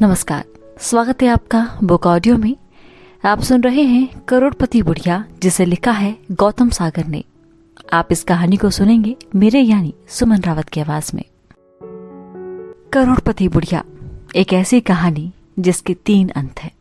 नमस्कार, स्वागत है आपका बुक ऑडियो में। आप सुन रहे हैं करोड़पति बुढ़िया, जिसे लिखा है गौतम सागर ने। आप इस कहानी को सुनेंगे मेरे यानी सुमन रावत की आवाज में। करोड़पति बुढ़िया एक ऐसी कहानी जिसके 3 अंत हैं।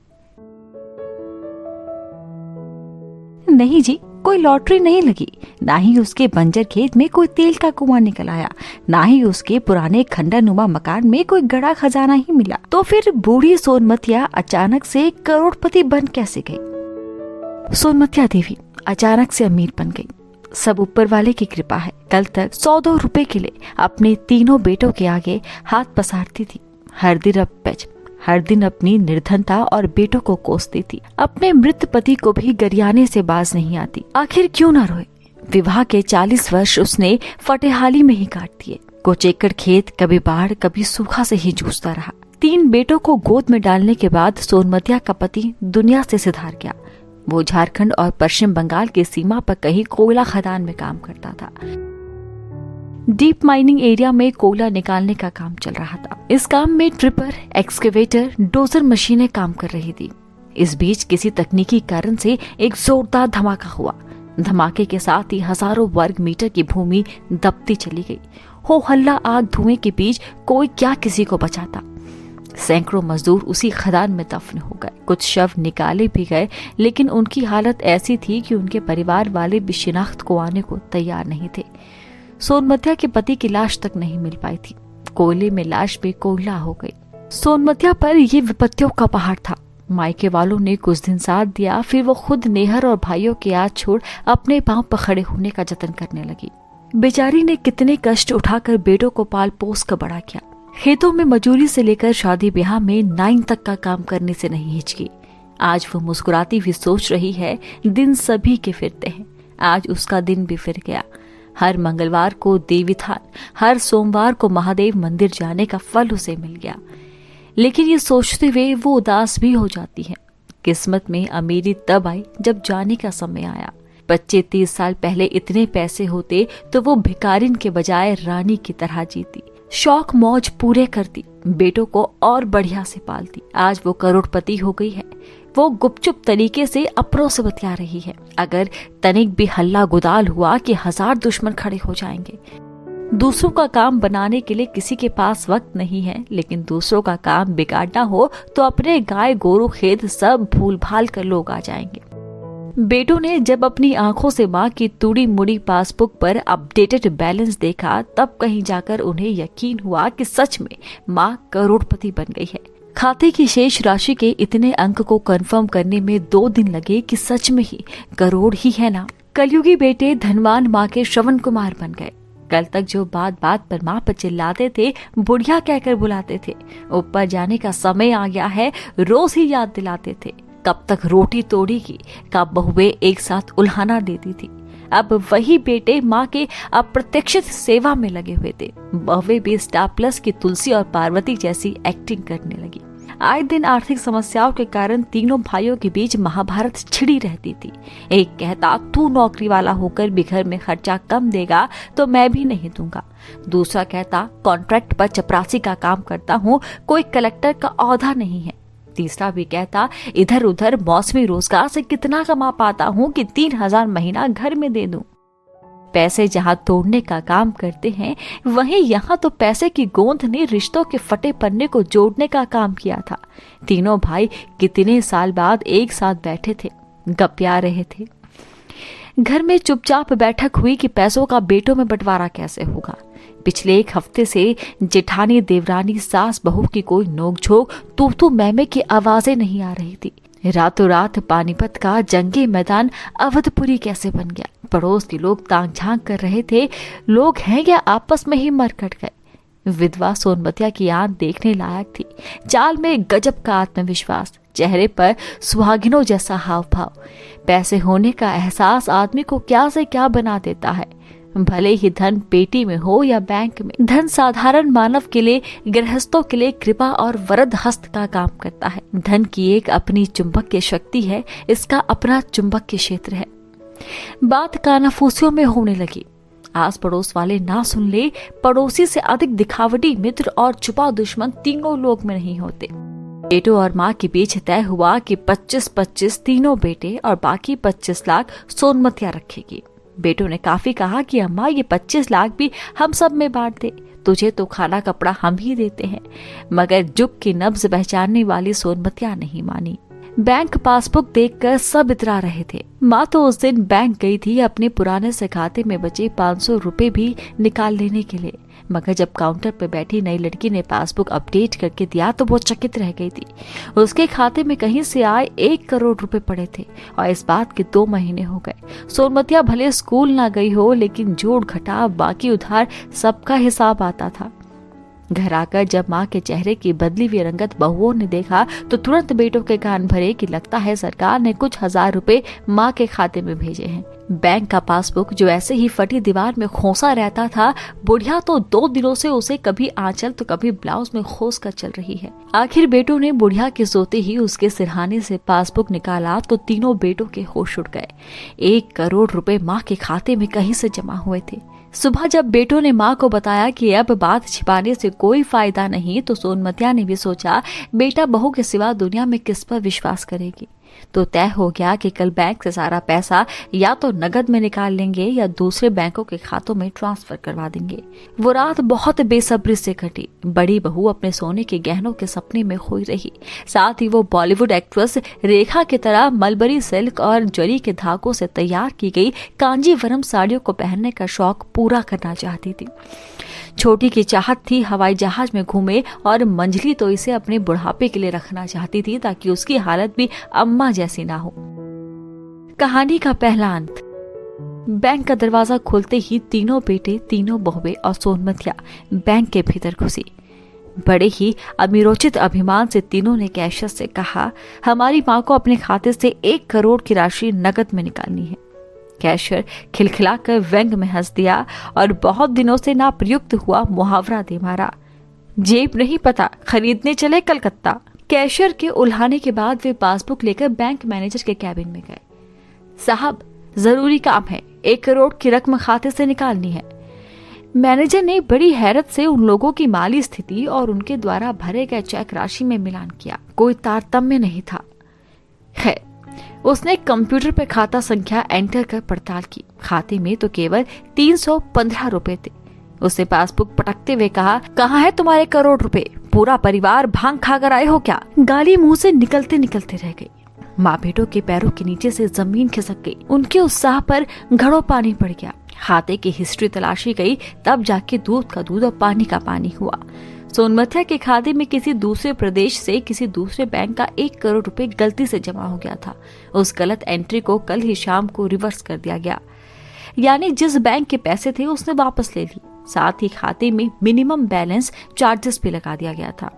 नहीं जी, कोई लॉटरी नहीं लगी, ना ही उसके बंजर खेत में कोई तेल का कुआं निकल आया, ना ही उसके पुराने खंडरनुमा मकान में कोई गड़ा खजाना ही मिला। तो फिर बूढ़ी सोनमतिया अचानक से करोड़पति बन कैसे गई? सोनमतिया देवी अचानक से अमीर बन गई। सब ऊपर वाले की कृपा है। कल तक 100-2 रुपए के लिए अपने 3 बेटों के आगे हाथ पसारती थी। हर दिन अपनी निर्धनता और बेटों को कोसती थी। अपने मृत पति को भी गरियाने से बाज नहीं आती। आखिर क्यों न रोए? विवाह के 40 वर्ष उसने फटेहाली में ही काट दिए। कुछ एकड़ खेत कभी बाढ़ कभी सूखा से ही जूझता रहा। 3 बेटों को गोद में डालने के बाद सोनमतिया का पति दुनिया से सिधार गया। वो झारखंड और पश्चिम बंगाल की सीमा पर कहीं कोयला खदान में काम करता था। डीप माइनिंग एरिया में कोयला निकालने का काम चल रहा था। इस काम में ट्रिपर, एक्सकेवेटर, डोजर मशीनें काम कर रही थी। इस बीच किसी तकनीकी कारण से एक जोरदार धमाका हुआ। धमाके के साथ ही हजारों वर्ग मीटर की भूमि दबती चली गई। हो हल्ला आग धुएं के बीच कोई क्या किसी को बचाता। सैकड़ों मजदूर उसी खदान में दफन हो गए। कुछ शव निकाले भी गए, लेकिन उनकी हालत ऐसी थी कि उनके परिवार वाले भी शिनाख्त को आने को तैयार नहीं थे। सोनमतिया के पति की लाश तक नहीं मिल पाई थी। कोयले में लाश भी कोयला हो गई। सोनमतिया पर ये विपत्तियों का पहाड़ था। मायके वालों ने कुछ दिन साथ दिया, फिर वो खुद नेहर और भाइयों के याद छोड़ अपने पांव पर खड़े होने का जतन करने लगी। बेचारी ने कितने कष्ट उठाकर बेटों को पाल पोस कर बड़ा किया। खेतों में मजूरी से लेकर शादी ब्याह में 9 तक का काम करने से नहीं हिचकी। आज वो मुस्कुराती हुई सोच रही है, दिन सभी के फिरते हैं, आज उसका दिन भी फिर गया। हर मंगलवार को देवी थान, हर सोमवार को महादेव मंदिर जाने का फल उसे मिल गया। लेकिन ये सोचते हुए वो उदास भी हो जाती है। किस्मत में अमीरी तब आई जब जाने का समय आया। 25-30 साल पहले इतने पैसे होते तो वो भिखारिन के बजाय रानी की तरह जीती, शौक मौज पूरे करती, बेटों को और बढ़िया से पालती। आज वो करोड़पति हो गई है। वो गुपचुप तरीके से अपनों से बतिया रही है। अगर तनिक भी हल्ला गुदाल हुआ कि 1000 दुश्मन खड़े हो जाएंगे। दूसरों का काम बनाने के लिए किसी के पास वक्त नहीं है, लेकिन दूसरों का काम बिगाड़ना हो तो अपने गाय गोरू खेत सब भूल भाल कर लोग आ जाएंगे। बेटों ने जब अपनी आंखों से माँ की तुड़ी मुड़ी पासबुक पर अपडेटेड बैलेंस देखा, तब कहीं जाकर उन्हें यकीन हुआ कि सच में माँ करोड़पति बन गई है। खाते की शेष राशि के इतने अंक को कंफर्म करने में 2 दिन लगे कि सच में ही करोड़ ही है ना। कलयुगी बेटे धनवान माँ के श्रवण कुमार बन गए। कल तक जो बात बात पर माँ पर चिल्लाते थे, बुढ़िया कहकर बुलाते थे, ऊपर जाने का समय आ गया है रोज ही याद दिलाते थे। कब तक रोटी तोड़ेगी, कब बहुएं एक साथ उल्हाना देती थी। अब वही बेटे माँ के अप्रत्याशित सेवा में लगे हुए थे। बहुएं भी स्टार प्लस की तुलसी और पार्वती जैसी एक्टिंग करने लगी। आए दिन आर्थिक समस्याओं के कारण तीनों भाइयों के बीच महाभारत छिड़ी रहती थी। एक कहता तू नौकरी वाला होकर भी घर में खर्चा कम देगा तो मैं भी नहीं दूंगा। दूसरा कहता कॉन्ट्रैक्ट पर चपरासी का काम करता हूँ, कोई कलेक्टर का औहदा नहीं है। तीसरा भी कहता इधर उधर मौसमी रोजगार से कितना कमा पाता हूँ कि 3000 महीना घर में दे दूं। पैसे जहाँ तोड़ने का काम करते हैं, वहीं यहाँ तो पैसे की गोंद ने रिश्तों के फटे पन्ने को जोड़ने का काम किया था। तीनों भाई कितने साल बाद एक साथ बैठे थे, गपिया रहे थे। घर में चुपचाप बैठक हुई कि पैसों का बेटों में बंटवारा कैसे होगा। पिछले 1 हफ्ते से जेठानी देवरानी सास बहू की कोई नोकझोंक तू मैमे की आवाजें नहीं आ रही थी। रातों रात पानीपत का जंगी मैदान अवधपुरी कैसे बन गया। पड़ोस के लोग तांग झांक कर रहे थे, लोग हैं या आपस में ही मर कट गए। विधवा सोनमतिया की आंख देखने लायक थी। चाल में गजब का आत्मविश्वास, चेहरे पर सुहागिनों जैसा हाव भाव। पैसे होने का एहसास आदमी को क्या से क्या बना देता है। भले ही धन पेटी में हो या बैंक में, धन साधारण मानव के लिए, गृहस्थों के लिए कृपा और वरद हस्त का काम करता है। धन की एक अपनी चुंबकीय शक्ति है, इसका अपना चुंबकीय क्षेत्र है। बात कानाफूसियों में होने लगी। आस पड़ोस वाले ना सुन ले, पड़ोसी से अधिक दिखावटी मित्र और छुपा दुश्मन तीनों लोग में नहीं होते। बेटों और माँ के बीच तय हुआ कि 25-25 तीनों बेटे और बाकी 25 लाख सोनमतिया रखेगी। बेटों ने काफी कहा कि अम्मा ये 25 लाख भी हम सब में बांट दे, तुझे तो खाना कपड़ा हम ही देते हैं। मगर जुग की नब्ज पहचानने वाली सोनमतिया नहीं मानी। बैंक पासबुक देखकर सब इतरा रहे थे। माँ तो उस दिन बैंक गई थी अपने पुराने से खाते में बचे 500 रुपए भी निकाल लेने के लिए। मगर जब काउंटर पर बैठी नई लड़की ने पासबुक अपडेट करके दिया तो वो चकित रह गई थी। उसके खाते में कहीं से आए 1 करोड़ रुपए पड़े थे और इस बात के 2 महीने हो गए। सोनमतिया भले स्कूल ना गई हो, लेकिन जोड़ घटाव बाकी उधार सबका हिसाब आता था। घर आकर जब माँ के चेहरे की बदली हुई रंगत बहुओं ने देखा तो तुरंत बेटों के कान भरे कि लगता है सरकार ने कुछ 1000 रुपए माँ के खाते में भेजे हैं। बैंक का पासबुक जो ऐसे ही फटी दीवार में खोसा रहता था, बुढ़िया तो 2 दिनों से उसे कभी आंचल तो कभी ब्लाउज में खोस कर चल रही है। आखिर बेटों ने बुढ़िया के सोते ही उसके सिरहाने से पासबुक निकाला तो तीनों बेटों के होश उड़ गए। 1 करोड़ रुपए माँ के खाते में कहीं से जमा हुए थे। सुबह जब बेटों ने माँ को बताया कि अब बात छिपाने से कोई फायदा नहीं, तो सोनमतिया ने भी सोचा बेटा बहू के सिवा दुनिया में किस पर विश्वास करेगी। तो तय हो गया कि कल बैंक से सारा पैसा या तो नगद में निकाल लेंगे या दूसरे बैंकों के खातों में ट्रांसफर करवा देंगे। वो रात बहुत बेसब्री से कटी। बड़ी बहू अपने सोने के गहनों के सपने में खोई रही। साथ ही वो बॉलीवुड एक्ट्रेस रेखा की तरह मलबरी सिल्क और जरी के धागों से तैयार की गई कांजीवरम साड़ियों को पहनने का शौक पूरा करना चाहती थी। छोटी की चाहत थी हवाई जहाज में घूमे और मंजली तो इसे अपने बुढ़ापे के लिए रखना चाहती थी ताकि उसकी हालत भी अम्मा जैसी ना हो। कहानी का पहला अंत। बैंक का दरवाजा खुलते ही तीनों बेटे, तीनों बहुएं और सोनमतिया बैंक के भीतर घुसी। बड़े ही अमीरोचित अभिमान से तीनों ने कैशियर से कहा, हमारी माँ को अपने खाते से 1 करोड़ की राशि नकद में निकालनी है। कैशियर खिलखिलाकर व्यंग में हंस दिया और बहुत दिनों से ना प्रयुक्त हुआ मुहावरा दे मारा, जेब नहीं पता, खरीदने चले कलकत्ता। कैशियर के उल्हाने के बाद वे पासबुक लेकर बैंक मैनेजर के कैबिन में गए। साहब, जरूरी काम है, 1 करोड़ की रकम खाते से निकालनी है। मैनेजर ने बड़ी हैरत से उन लोगों की माली स्थिति और उनके द्वारा भरे गए चेक राशि में मिलान किया। कोई तारतम्य नहीं था। खैर, उसने कंप्यूटर पर खाता संख्या एंटर कर पड़ताल की। खाते में तो केवल 315 रुपए थे। उसने पासबुक पटकते हुए कहा, कहाँ है तुम्हारे करोड़ रुपए? पूरा परिवार भांग खाकर आए हो क्या? गाली मुंह से निकलते निकलते रह गई। माँ बेटों के पैरों के नीचे से जमीन खिसक गई। उनके उत्साह पर घड़ों पानी पड़ गया। खाते की हिस्ट्री तलाशी गई, तब जाके दूध का दूध और पानी का पानी हुआ। सोनमतिया के खाते में किसी दूसरे प्रदेश से किसी दूसरे बैंक का 1 करोड़ रुपए गलती से जमा हो गया था। उस गलत एंट्री को कल ही शाम को रिवर्स कर दिया गया, यानी जिस बैंक के पैसे थे उसने वापस ले ली। साथ ही खाते में मिनिमम बैलेंस चार्जेस भी लगा दिया गया था।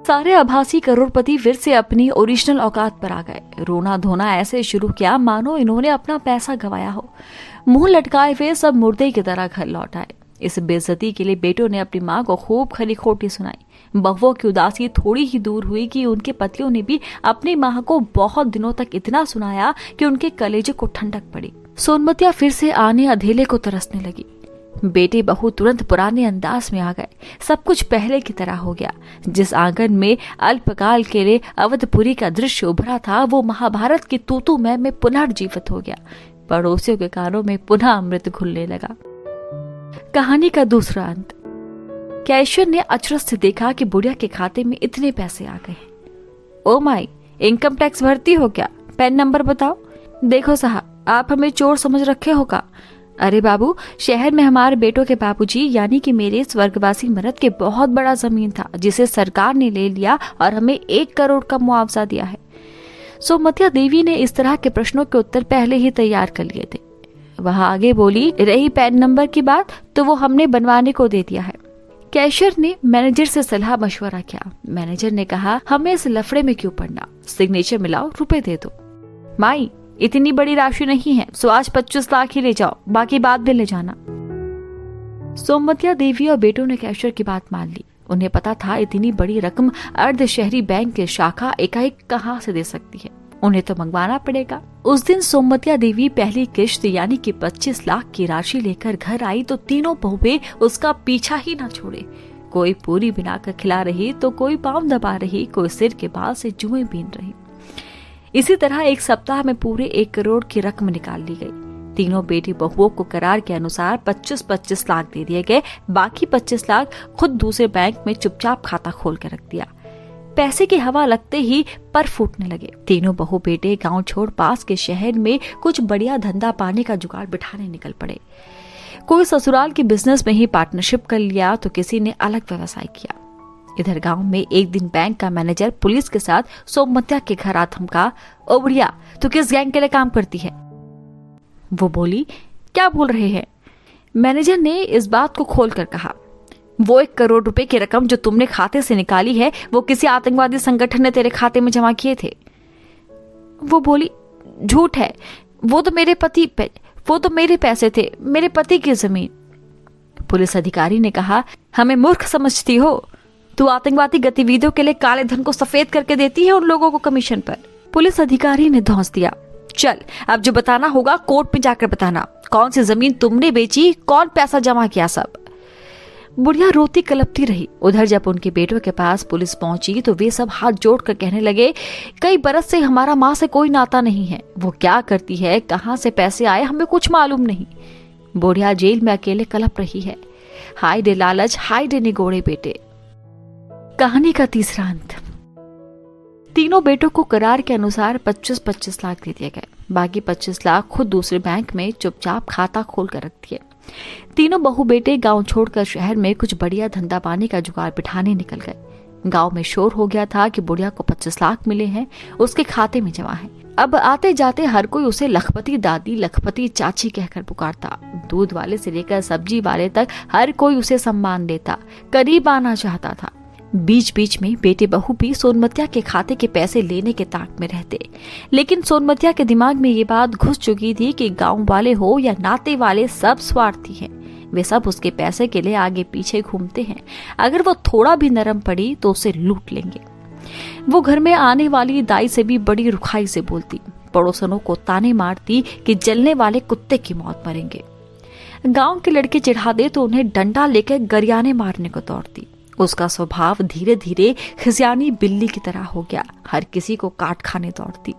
सारे आभासी करोड़पति फिर से अपनी ओरिजिनल औकात पर आ गए। रोना धोना ऐसे शुरू किया मानो इन्होंने अपना पैसा गंवाया हो। मुंह लटकाए हुए सब मुर्दे की तरह घर लौट आए। इस बेइज्जती के लिए बेटों ने अपनी माँ को खूब खरी खोटी सुनाई। बहुओं की उदासी थोड़ी ही दूर हुई कि उनके पतियों ने भी अपनी माँ को बहुत दिनों तक इतना सुनाया कि उनके कलेजे को ठंडक पड़ी। सोनमतिया फिर से आने अधेले को तरसने लगी। बेटे बहू तुरंत पुराने अंदाज में आ गए। सब कुछ पहले की तरह हो गया। जिस आंगन में अल्पकाल के लिए अवधपुरी का दृश्य उभरा था, वो महाभारत की तूतुमय में पुनर्जीवित हो गया। पड़ोसियों के कानों में पुनः अमृत घुलने लगा। कहानी का दूसरा अंत। कैशियर ने अचरज से देखा कि बुढ़िया के खाते में इतने पैसे आ गए। ओ माई, इनकम टैक्स भरती हो क्या? पैन नंबर बताओ। देखो साहब, आप हमें चोर समझ रखे हो का? अरे बाबू, शहर में हमारे बेटों के बाबूजी यानी कि मेरे स्वर्गवासी मर्द के बहुत बड़ा जमीन था जिसे सरकार ने ले लिया और हमें 1 करोड़ का मुआवजा दिया है। सोनमतिया देवी ने इस तरह के प्रश्नों के उत्तर पहले ही तैयार कर लिए थे। वह आगे बोली, रही पैन नंबर की बात तो वो हमने बनवाने को दे दिया है। कैशियर ने मैनेजर से सलाह मशवरा किया। मैनेजर ने कहा, हमें इस लफड़े में क्यों पड़ना, सिग्नेचर मिलाओ, रुपए दे दो। माई, इतनी बड़ी राशि नहीं है, सो आज 25 लाख ही ले जाओ, बाकी बाद में ले जाना। सोनमतिया देवी और बेटों ने कैशियर की बात मान ली। उन्हें पता था इतनी बड़ी रकम अर्ध शहरी बैंक की शाखा एकाएक कहाँ से दे सकती है। उन्हें तो मंगवाना पड़ेगा। उस दिन सोनमतिया देवी पहली किश्त यानी कि 25 लाख की राशि लेकर घर आई तो तीनों बहुएं उसका पीछा ही न छोड़े। कोई पूरी बनाकर खिला रही तो कोई पाँव दबा रही, कोई सिर के बाल से जुएं बीन रही। इसी तरह एक सप्ताह में पूरे 1 करोड़ की रकम निकाल ली गई। तीनों बेटी बहुओं को करार के अनुसार 25-25 लाख दे दिए गए। बाकी 25 लाख खुद दूसरे बैंक में चुपचाप खाता खोल कर रख दिया। पैसे की हवा लगते ही पर फूटने लगे। तीनों बहू बेटे गांव छोड़ पास के शहर में कुछ बढ़िया धंधा पाने का जुगाड़ बिठाने निकल पड़े। कोई ससुराल के बिजनेस में ही पार्टनरशिप कर लिया तो किसी ने अलग व्यवसाय किया। इधर गांव में एक दिन बैंक का मैनेजर पुलिस के साथ सोमवतिया के घर आ थमका। ओ बुढ़िया, तू किस गैंग के लिए काम करती है? वो बोली, क्या बोल रहे हैं? मैनेजर ने इस बात को खोलकर कहा, वो 1 करोड़ रुपए की रकम जो तुमने खाते से निकाली है वो किसी आतंकवादी संगठन ने तेरे खाते में जमा किए थे। वो बोली, झूठ है, वो तो मेरे पैसे थे, मेरे पति की जमीन। पुलिस अधिकारी ने कहा, हमें मूर्ख समझती हो? तू आतंकवादी गतिविधियों के लिए काले धन को सफेद करके देती है उन लोगों को कमीशन पर। पुलिस अधिकारी ने धौंस दिया, चल अब जो बताना होगा कोर्ट में जाकर बताना। कौन सी जमीन तुमने बेची, कौन पैसा जमा किया, सब। बुढ़िया रोती कलपती रही। उधर जब उनके बेटों के पास पुलिस पहुंची तो वे सब हाथ जोड़कर कहने लगे, कई बरस से हमारा माँ से कोई नाता नहीं है। वो क्या करती है, कहाँ से पैसे आए, हमें कुछ मालूम नहीं। बुढ़िया जेल में अकेले कलप रही है। हाय रे लालच, हाय रे निगोड़े बेटे। कहानी का तीसरा अंत। तीनों बेटों को करार के अनुसार 25-25 लाख दे दिए गए। बाकी 25 लाख खुद दूसरे बैंक में चुपचाप खाता खोल कर रख दिए। तीनों बहू बेटे गांव छोड़कर शहर में कुछ बढ़िया धंधा पाने का जुगाड़ बिठाने निकल गए। गांव में शोर हो गया था कि बुढ़िया को 25 लाख मिले हैं, उसके खाते में जमा है। अब आते जाते हर कोई उसे लखपति दादी, लखपति चाची कहकर पुकारता। दूध वाले से लेकर सब्जी वाले तक हर कोई उसे सम्मान देता, करीब आना चाहता था। बीच बीच में बेटे बहू भी सोनमतिया के खाते के पैसे लेने के ताक में रहते, लेकिन सोनमतिया के दिमाग में ये बात घुस चुकी थी कि गांव वाले हो या नाते वाले सब स्वार्थी हैं। वे सब उसके पैसे के लिए आगे पीछे घूमते हैं। अगर वो थोड़ा भी नरम पड़ी तो उसे लूट लेंगे। वो घर में आने वाली दाई से भी बड़ी रुखाई से बोलती, पड़ोसनों को ताने मारती कि जलने वाले कुत्ते की मौत मरेंगे। गांव के लड़के चिढ़ा दे तो उन्हें डंडा लेकर गरियाने मारने को दौड़ती। उसका स्वभाव धीरे धीरे खिसियानी बिल्ली की तरह हो गया, हर किसी को काट खाने दौड़ती।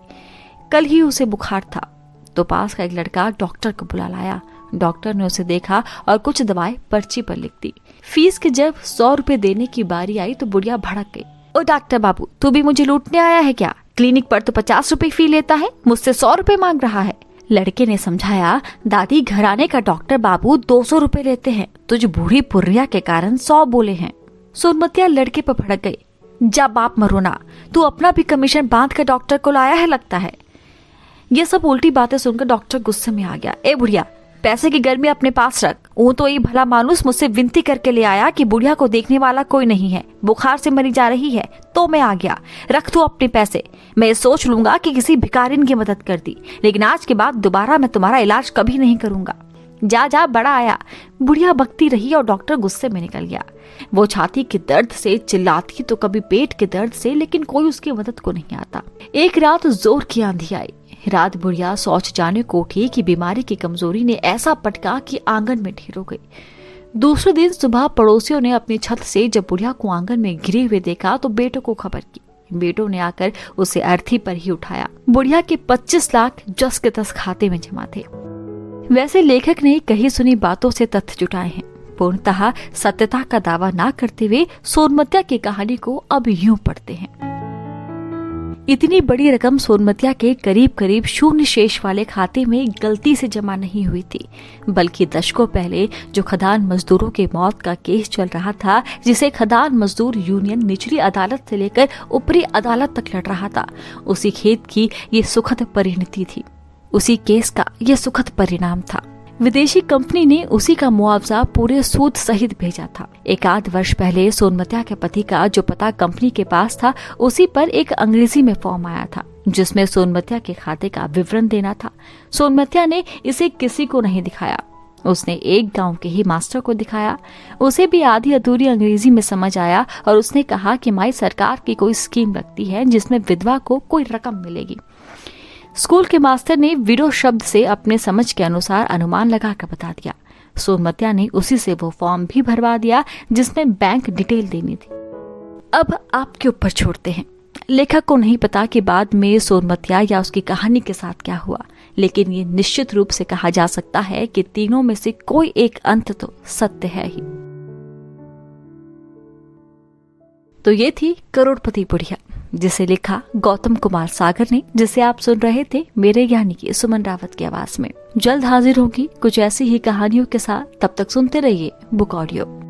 कल ही उसे बुखार था तो पास का एक लड़का डॉक्टर को बुला लाया। डॉक्टर ने उसे देखा और कुछ दवाएं पर्ची पर लिख दी। फीस के जब 100 रुपए देने की बारी आई तो बुढ़िया भड़क गई। ओ डॉक्टर बाबू, तू भी मुझे लूटने आया है क्या? क्लिनिक पर तो 50 रुपए फी लेता है, मुझसे 100 रुपए मांग रहा है। लड़के ने समझाया, दादी घराने का डॉक्टर बाबू 200 रुपए लेते हैं, तुझ बूढ़ी पुर्रिया के कारण 100 बोले हैं। सोनमतिया लड़के पर भड़क गई, जा बाप मरो ना, तू अपना भी कमीशन बांध कर डॉक्टर को लाया है लगता है। ये सब उल्टी बातें सुनकर डॉक्टर गुस्से में आ गया। ए बुढ़िया, पैसे की गर्मी अपने पास रख। वो तो ये भला मानुस मुझसे विनती करके ले आया कि बुढ़िया को देखने वाला कोई नहीं है, बुखार से मरी जा रही है, तो मैं आ गया। रख तू अपने पैसे, मैं सोच लूंगा कि किसी भिखारिन की मदद कर दी, लेकिन आज के बाद दोबारा मैं तुम्हारा इलाज कभी नहीं करूंगा। जा जा, बड़ा आया। बुढ़िया बकती रही और डॉक्टर गुस्से में निकल गया। वो छाती के दर्द से चिल्लाती तो कभी पेट के दर्द से, लेकिन कोई उसकी मदद को नहीं आता। एक रात जोर की आंधी आई। रात बुढ़िया शौच जाने को उठी कि बीमारी की कमजोरी ने ऐसा पटका कि आंगन में ढेर हो गई। दूसरे दिन सुबह पड़ोसियों ने अपनी छत से जब बुढ़िया को आंगन में गिरे हुए देखा तो बेटों को खबर की। बेटों ने आकर उसे अर्थी पर ही उठाया। बुढ़िया के 25 लाख जस के तस खाते में जमा थे। वैसे लेखक ने कही सुनी बातों से तथ्य जुटाए हैं, पूर्णतः सत्यता का दावा ना करते हुए सोनमतिया की कहानी को अब यूं पढ़ते हैं। इतनी बड़ी रकम सोनमतिया के करीब करीब शून्य शेष वाले खाते में गलती से जमा नहीं हुई थी, बल्कि दशकों पहले जो खदान मजदूरों के मौत का केस चल रहा था, जिसे खदान मजदूर यूनियन निचली अदालत से लेकर ऊपरी अदालत तक लड़ रहा था, उसी खेत की ये सुखद परिणति थी। उसी केस का यह सुखद परिणाम था। विदेशी कंपनी ने उसी का मुआवजा पूरे सूद सहित भेजा था। एक आध वर्ष पहले सोनमतिया के पति का जो पता कंपनी के पास था, उसी पर एक अंग्रेजी में फॉर्म आया था जिसमें सोनमतिया के खाते का विवरण देना था। सोनमतिया ने इसे किसी को नहीं दिखाया। उसने एक गांव के ही मास्टर को दिखाया। उसे भी आधी अधूरी अंग्रेजी में समझ आया और उसने कहा कि माई सरकार की कोई स्कीम रखती है जिसमें विधवा को कोई रकम मिलेगी। स्कूल के मास्टर ने विडो शब्द से अपने समझ के अनुसार अनुमान लगाकर बता दिया। सोनमतिया ने उसी से वो फॉर्म भी भरवा दिया जिसमें बैंक डिटेल देनी थी। अब आपके ऊपर छोड़ते हैं। लेखक को नहीं पता कि बाद में सोनमतिया या उसकी कहानी के साथ क्या हुआ, लेकिन ये निश्चित रूप से कहा जा सकता है कि तीनों में से कोई एक अंत तो सत्य है ही। तो ये थी करोड़पति बुढ़िया, जिसे लिखा गौतम कुमार सागर ने, जिसे आप सुन रहे थे मेरे यानी कि सुमन रावत की आवाज में। जल्द हाजिर होगी कुछ ऐसी ही कहानियों के साथ, तब तक सुनते रहिए बुक ऑडियो।